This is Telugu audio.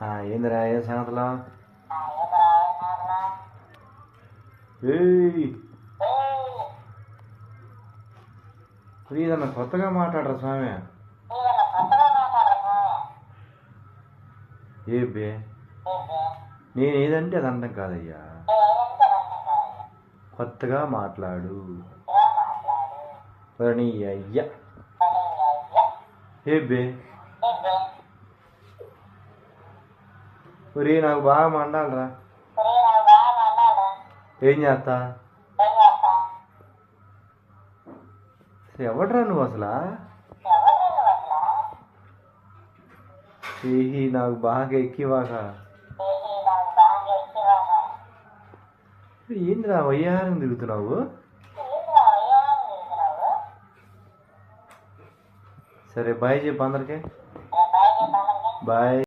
ఏందిరా ఏ సంగతిలో? ఏయ్ ఏదన్నా కొత్తగా మాట్లాడరా స్వామి. ఏ బే నేను ఏదంటే అది అంతం కాదయ్యా, కొత్తగా మాట్లాడు. నీ అయ్యా ఏ బే ఒరే నాకు బాగా మండాలరా. ఏం చేస్తా? ఎవడరా నువ్వు అసలు? ఏహి నాకు బాగా ఎక్కివాక. ఏందిరా వయ్యారం తిరుగుతున్నావు? సరే బాయ్ చెప్పు అందరికి. బాయ్.